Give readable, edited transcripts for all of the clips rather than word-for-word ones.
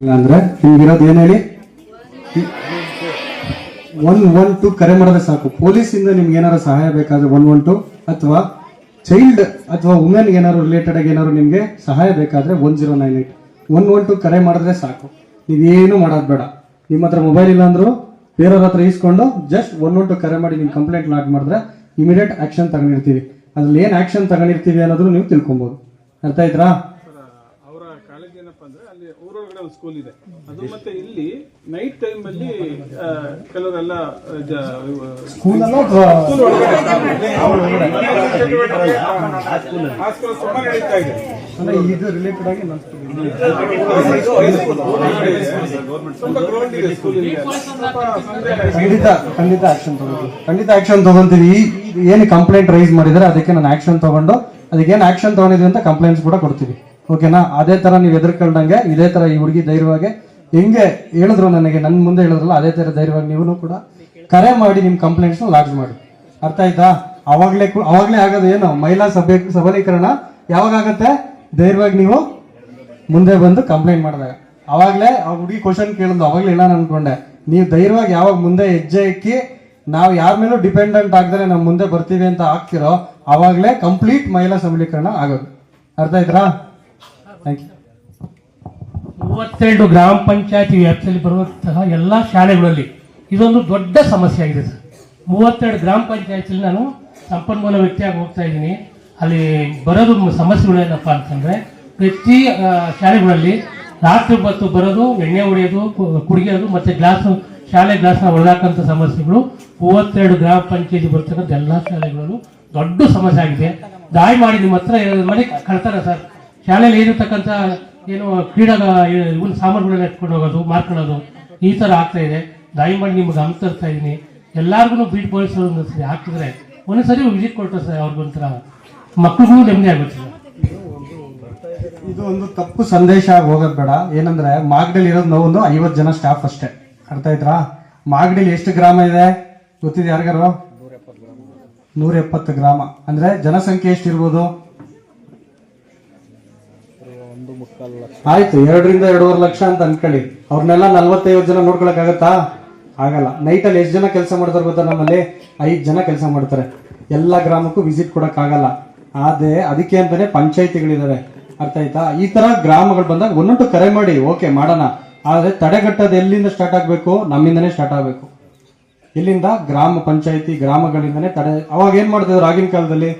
ಅಂದ್ರೆ ನಿಮ್ಗಿರೋದು ಏನ್ ಹೇಳಿ 112 ಕರೆ ಮಾಡಿದ್ರೆ ಸಾಕು. ಪೊಲೀಸಿಂದ ನಿಮ್ಗೆ ಏನಾರು ಸಹಾಯ ಬೇಕಾದ್ರೆ 112 ಅಥವಾ ಚೈಲ್ಡ್ ಅಥವಾ ವುಮೆನ್ ಏನಾದ್ರು ರಿಲೇಟೆಡ್ ಆಗಿ ಏನಾದ್ರು ನಿಮ್ಗೆ ಸಹಾಯ ಬೇಕಾದ್ರೆ 1098 112 ಕರೆ ಮಾಡಿದ್ರೆ ಸಾಕು. ನೀವೇನು ಮಾಡೋದು ಬೇಡ. ನಿಮ್ಮ ಹತ್ರ ಮೊಬೈಲ್ ಇಲ್ಲ ಅಂದ್ರು ಬೇರೆಯವ್ರ ಹತ್ರ ಇಸ್ಕೊಂಡು ಜಸ್ಟ್ 112 ಕರೆ ಮಾಡಿ ನಿಮ್ ಕಂಪ್ಲೇಂಟ್ ಲಾಗ್ ಮಾಡಿದ್ರೆ ಇಮಿಡಿಯೇಟ್ ಆಕ್ಷನ್ ತಗೊಂಡಿರ್ತೀವಿ. ಅದ್ರಲ್ಲಿ ಏನ್ ಆಕ್ಷನ್ ತಗೊಂಡಿರ್ತೀವಿ ಅನ್ನೋದು ನೀವು ತಿಳ್ಕೊಬಹುದು. ಅರ್ಥ ಆಯ್ತಾ? ಅವರ ಕಾಲೇಜ್ ಏನಪ್ಪಾ ಅಂದ್ರೆ ಅಲ್ಲಿ ಊರೊಳಗಡೆ ಒಂದು ಸ್ಕೂಲ್ ಇದೆ. ಅದು ಮತ್ತೆ ಇಲ್ಲಿ ನೈಟ್ ಟೈಮ್ ಅಲ್ಲಿ ಕೆಲವರೆಲ್ಲ ಸ್ಕೂಲ್ ಅಲ್ಲ ತುಂಬಾ ನಡೀತಾ ಇದೆ. ಇದು ರಿಲೇಟೆಡ್ ಆಗಿ ತುಂಬಾ ಗ್ರೌಂಡ್ ಇದೆ ಸ್ಕೂಲ್ ಇದೆ. ಖಂಡಿತ ಆಕ್ಷನ್ ತಗೊಂತೀವಿ. ಏನು ಕಂಪ್ಲೇಂಟ್ ರೈಸ್ ಮಾಡಿದ್ರೆ ಅದಕ್ಕೆ ನಾನು ಆಕ್ಷನ್ ತಗೊಂಡು ಅದಕ್ಕೆ ಏನು ಆಕ್ಷನ್ ತಗೊಂಡಿದ್ವಿ ಅಂತ ಕಂಪ್ಲೇಂಟ್ಸ್ ಕೂಡ ಕೊಡ್ತೀವಿ. ಓಕೆನಾ? ಅದೇ ತರ ನೀವು ಎದುರ್ಕೊಂಡಂಗೆ ಇದೇ ತರ ಈ ಹುಡುಗಿ ಧೈರ್ಯವಾಗಿ ಹೆಂಗೆ ಹೇಳಿದ್ರು ನನಗೆ ನನ್ನ ಮುಂದೆ ಹೇಳಿದ್ರಲ್ಲ ಅದೇ ತರ ಧೈರ್ಯವಾಗಿ ನೀವು ಕೂಡ ಕರೆ ಮಾಡಿ ನಿಮ್ ಕಂಪ್ಲೇಂಟ್ಸ್ ಲಾಡ್ಜ್ ಮಾಡಿ. ಅರ್ಥ ಆಯ್ತಾ? ಅವಾಗ್ಲೇ ಆಗೋದು ಏನು ಮಹಿಳಾ ಸಬಲೀಕರಣ ಯಾವಾಗ ಆಗತ್ತೆ? ಧೈರ್ಯವಾಗಿ ನೀವು ಮುಂದೆ ಬಂದು ಕಂಪ್ಲೇಂಟ್ ಮಾಡಿದಾಗ ಅವಾಗ್ಲೇ ಆ ಹುಡುಗಿ ಕ್ವಶನ್ ಕೇಳಿದ್ಲು. ಅವಾಗ್ಲೇ ಇಲ್ಲ ಅನ್ಕೊಂಡೆ. ನೀವು ಧೈರ್ಯವಾಗಿ ಯಾವಾಗ ಮುಂದೆ ಹೆಜ್ಜೆ ಇಕ್ಕಿ ನಾವು ಯಾರ ಮೇಲೂ ಡಿಪೆಂಡೆಂಟ್ ಆಗದ್ರೆ ನಾವು ಮುಂದೆ ಬರ್ತೀವಿ ಅಂತ ಆಗ್ತಿರೋ ಅವಾಗ್ಲೇ ಕಂಪ್ಲೀಟ್ ಮಹಿಳಾ ಸಬಲೀಕರಣ ಆಗೋದು. ಅರ್ಥ ಆಯ್ತಾ? Thank you. 32 ಗ್ರಾಮ ಪಂಚಾಯತಿ ವ್ಯಾಪ್ತಿಯಲ್ಲಿ ಬರುವಂತಹ ಎಲ್ಲ ಶಾಲೆಗಳಲ್ಲಿ ಇದೊಂದು ದೊಡ್ಡ ಸಮಸ್ಯೆ ಆಗಿದೆ ಸರ್. 32 ಗ್ರಾಮ ಪಂಚಾಯತಿಯಲ್ಲಿ ನಾನು ಸಂಪನ್ಮೂಲ ವ್ಯಕ್ತಿಯಾಗಿ ಹೋಗ್ತಾ ಇದ್ದೀನಿ. ಅಲ್ಲಿ ಬರೋದು ಸಮಸ್ಯೆಗಳು ಏನಪ್ಪಾ ಅಂತಂದ್ರೆ ಪ್ರತಿ ಶಾಲೆಗಳಲ್ಲಿ ರಾತ್ರಿ ಹೊತ್ತು ಬರೋದು, ಎಣ್ಣೆ ಹೊಡೆಯೋದು, ಕುಡಿಯೋದು ಮತ್ತೆ ಶಾಲೆ ಗ್ಲಾಸ್ನ ಒಳಗಾಕಂತ ಸಮಸ್ಯೆಗಳು 32 ಗ್ರಾಮ ಪಂಚಾಯತಿ ಬರ್ತಕ್ಕಂಥ ಎಲ್ಲ ಶಾಲೆಗಳಲ್ಲೂ ದೊಡ್ಡ ಸಮಸ್ಯೆ ಆಗಿದೆ. ದಾಳಿ ಮಾಡಿ ನಿಮ್ಮ ಹತ್ರ ಮಾಡಿ ಕಳ್ತಾರೆ ಸರ್. ಶಾಲೆಯಲ್ಲಿ ಏನಿರ್ತಕ್ಕಂಥ ಏನು ಕ್ರೀಡಾ ಇವನ್ ಸಾಮಾನುಗಳನ್ನ ಎತ್ಕೊಂಡು ಹೋಗೋದು, ಮಾರ್ಕೊಳ್ಳೋದು ಈ ತರ ಆಗ್ತಾ ಇದೆ. ದಯಮಾಡಿ ನಿಮ್ಗೆ ತರ್ತಾ ಇದ್ದೀನಿ. ಎಲ್ಲಾರ್ಗು ಬೀಟ್ ಪೊಲೀಸರು ಒಂದೊಂದ್ಸರಿ ಹಾಕಿದ್ರೆ ಒಂದ್ಸರಿ ವಿಸಿಟ್ ಕೊಟ್ಟರೆ ಸರ್ ಅವ್ರಿಗೊಂಥರ ಮಕ್ಳಿಗೂ ನೆಮ್ಮದಿ ಆಗುತ್ತೆ ಸರ್. ಇದು ಒಂದು ತಪ್ಪು ಸಂದೇಶ ಹೋಗೋದ್ ಬೇಡ. ಏನಂದ್ರೆ ಮಾಗಡಿಯಲ್ಲಿ ಇರೋದು ನಾವು ಒಂದು 50 ಜನ ಸ್ಟಾಫ್ ಅಷ್ಟೇ. ಅರ್ಥ ಆಯ್ತಾ? ಮಾಗಡಿಯಲ್ಲಿ ಎಷ್ಟು ಗ್ರಾಮ ಇದೆ ಗೊತ್ತಿದೆ ಯಾರಿಗಾರು? 170 ಗ್ರಾಮ. ಅಂದ್ರೆ ಜನಸಂಖ್ಯೆ ಎಷ್ಟಿರ್ಬೋದು? ಆಯ್ತು, 2 ರಿಂದ 2.5 ಲಕ್ಷ ಅಂತ ಅನ್ಕೊಳ್ಳಿ. ಅವ್ರನ್ನೆಲ್ಲ 45 ಜನ ನೋಡ್ಕೊಳಕ್ ಆಗತ್ತಾ? ಆಗಲ್ಲ. ನೈಟ್ ಅಲ್ಲಿ ಎಷ್ಟು ಜನ ಕೆಲಸ ಮಾಡ್ತಾರೆ ಗೊತ್ತಾ? ನಮ್ಮಲ್ಲಿ 5 ಜನ ಕೆಲಸ ಮಾಡ್ತಾರೆ. ಎಲ್ಲಾ ಗ್ರಾಮಕ್ಕೂ ವಿಸಿಟ್ ಕೊಡಕ್ ಆಗಲ್ಲ. ಆದ್ರೆ ಅದಕ್ಕೆ ಅಂತಾನೆ ಪಂಚಾಯತಿಗಳಿದಾವೆ. ಅರ್ಥ ಆಯ್ತಾ? ಈ ತರ ಗ್ರಾಮಗಳು ಬಂದಾಗ ಒಂದೊಂದು ಕರೆ ಮಾಡಿ ಓಕೆ ಮಾಡೋಣ. ಆದ್ರೆ ತಡೆಗಟ್ಟೋದು ಎಲ್ಲಿಂದ ಸ್ಟಾರ್ಟ್ ಆಗ್ಬೇಕು? ನಮ್ಮಿಂದನೇ ಸ್ಟಾರ್ಟ್ ಆಗ್ಬೇಕು. ಎಲ್ಲಿಂದ? ಗ್ರಾಮ ಪಂಚಾಯತಿ ಗ್ರಾಮಗಳಿಂದನೇ ತಡೆ. ಅವಾಗ ಏನ್ ಮಾಡ್ತಿದ್ರು ಆಗಿನ ಕಾಲದಲ್ಲಿ?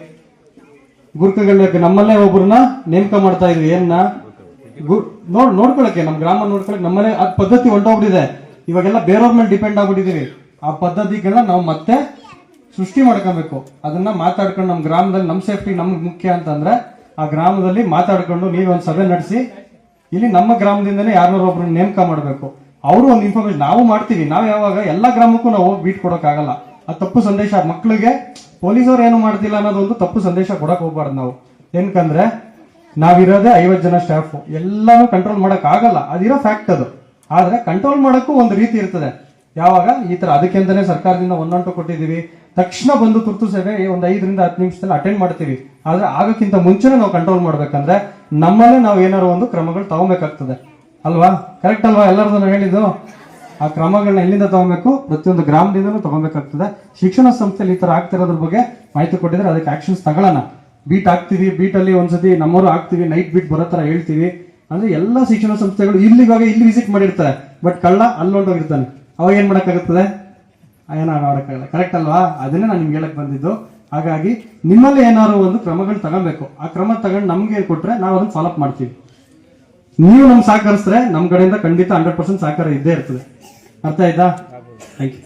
ಗುರುಕುಗಳಿಗೆ ನಮ್ಮಲ್ಲೇ ಒಬ್ಬರನ್ನ ನೇಮಕ ಮಾಡ್ತಾ ಇದ್ವಿ. ಏನ್ನ ನೋಡ್ಕೊಳಕ್ಕೆ, ನಮ್ ಗ್ರಾಮ ನೋಡ್ಕೊಳಕ್ ನಮ್ಮಲ್ಲೇ ಅದ್ ಪದ್ಧತಿ ಹೊಂಟೋಗ್ಬಿಟ್ಟಿದೆ. ಇವಾಗೆಲ್ಲ ಬೇರೆಯವ್ರ ಮೇಲೆ ಡಿಪೆಂಡ್ ಆಗ್ಬಿಟ್ಟಿದೀವಿ. ಆ ಪದ್ಧತಿಗಳನ್ನ ನಾವು ಮತ್ತೆ ಸೃಷ್ಟಿ ಮಾಡ್ಕೊಬೇಕು. ಅದನ್ನ ಮಾತಾಡ್ಕೊಂಡು ನಮ್ಮ ಗ್ರಾಮದಲ್ಲಿ ನಮ್ ಸೇಫ್ಟಿ ನಮ್ಗೆ ಮುಖ್ಯ ಅಂತಂದ್ರೆ ಆ ಗ್ರಾಮದಲ್ಲಿ ಮಾತಾಡ್ಕೊಂಡು ನೀವೊಂದು ಸಭೆ ನಡೆಸಿ ಇಲ್ಲಿ ನಮ್ಮ ಗ್ರಾಮದಿಂದನೇ ಯಾರನ್ನಾರು ಒಬ್ರನ್ನ ನೇಮಕ ಮಾಡಬೇಕು. ಅವರು ಒಂದು ಇನ್ಫಾರ್ಮೇಶನ್ ನಾವು ಮಾಡ್ತೀವಿ. ನಾವು ಯಾವಾಗ ಎಲ್ಲಾ ಗ್ರಾಮಕ್ಕೂ ನಾವು ಹೋಗಿ ಬೀಟ್ ಕೊಡಕ್ ಆಗಲ್ಲ. ಆ ತಪ್ಪು ಸಂದೇಶ ಮಕ್ಕಳಿಗೆ ಪೊಲೀಸರು ಏನು ಮಾಡ್ತಿಲ್ಲ ಅನ್ನೋದೊಂದು ತಪ್ಪು ಸಂದೇಶ ಕೊಡಕ್ ಹೋಗ್ಬಾರ್ದು ನಾವು. ಏನಕಂದ್ರೆ ನಾವಿರೋದೇ 50 ಜನ ಸ್ಟಾಫ್. ಎಲ್ಲಾನು ಕಂಟ್ರೋಲ್ ಮಾಡಕ್ ಆಗಲ್ಲ. ಅದಿರೋ ಫ್ಯಾಕ್ಟ್ ಅದು. ಆದ್ರೆ ಕಂಟ್ರೋಲ್ ಮಾಡಕ್ಕೂ ಒಂದು ರೀತಿ ಇರ್ತದೆ. ಯಾವಾಗ ಈ ತರ ಅದಕ್ಕೆಂತಾನೆ ಸರ್ಕಾರದಿಂದ 112 ಕೊಟ್ಟಿದೀವಿ. ತಕ್ಷಣ ಬಂದು ತುರ್ತು ಸೇವೆ ಒಂದು 5 ರಿಂದ 10 ನಿಮಿಷದಲ್ಲಿ ಅಟೆಂಡ್ ಮಾಡ್ತೀವಿ. ಆದ್ರೆ ಆಗಕ್ಕಿಂತ ಮುಂಚೆನೆ ನಾವು ಕಂಟ್ರೋಲ್ ಮಾಡ್ಬೇಕಂದ್ರೆ ನಮ್ಮಲ್ಲೇ ನಾವು ಏನಾರು ಒಂದು ಕ್ರಮಗಳು ತಗೋಬೇಕಾಗ್ತದೆ ಅಲ್ವಾ? ಕರೆಕ್ಟ್ ಅಲ್ವಾ? ಎಲ್ಲರದನ್ನು ಹೇಳಿದ್ದು ಆ ಕ್ರಮಗಳನ್ನ ಎಲ್ಲಿಂದ ತಗೋಬೇಕು? ಪ್ರತಿಯೊಂದು ಗ್ರಾಮದಿಂದನೂ ತಗೋಬೇಕಾಗ್ತದೆ. ಶಿಕ್ಷಣ ಸಂಸ್ಥೆಯಲ್ಲಿ ಈ ತರ ಆಗ್ತಿರೋದ್ರ ಬಗ್ಗೆ ಮಾಹಿತಿ ಕೊಟ್ಟಿದ್ರೆ ಅದಕ್ಕೆ ಆಕ್ಷನ್ಸ್ ತಗೊಳ್ಳೋಣ. ಬೀಟ್ ಹಾಕ್ತಿವಿ. ಬೀಟ್ ಅಲ್ಲಿ ಒಂದ್ಸತಿ ನಮ್ಮವರು ಹಾಕ್ತಿವಿ. ನೈಟ್ ಬೀಟ್ ಬರೋ ತರ ಹೇಳ್ತೀವಿ. ಅಂದ್ರೆ ಎಲ್ಲಾ ಶಿಕ್ಷಣ ಸಂಸ್ಥೆಗಳು ಇಲ್ಲಿ ವಿಸಿಟ್ ಮಾಡಿರ್ತಾರೆ. ಬಟ್ ಕಳ್ಳ ಅಲ್ಲೊಂಡೋಗಿರ್ತಾನೆ. ಅವಾಗ ಏನ್ ಮಾಡಕ್ಕಾಗುತ್ತದೆ? ಏನಾರು ಮಾಡಕ್ಕಾಗಲ್ಲ. ಕರೆಕ್ಟ್ ಅಲ್ವಾ? ಅದನ್ನೇ ನಾನು ನಿಮ್ಗೆ ಹೇಳಕ್ ಬಂದಿದ್ದು. ಹಾಗಾಗಿ ನಿಮ್ಮಲ್ಲಿ ಏನಾದ್ರು ಒಂದು ಕ್ರಮಗಳು ತಗೊಬೇಕು. ಆ ಕ್ರಮ ತಗೊಂಡು ನಮ್ಗೆ ಕೊಟ್ರೆ ನಾವು ಅದನ್ನ ಫಾಲೋ ಅಪ್ ಮಾಡ್ತೀವಿ. ನೀವು ನಮ್ಗೆ ಸಹಕರಿಸಿದ್ರೆ ನಮ್ ಕಡೆಯಿಂದ ಖಂಡಿತ 100% ಸಹಕಾರ ಇದ್ದೇ ಇರ್ತದೆ. ಅರ್ಥ ಆಯ್ತಾ? Thank you.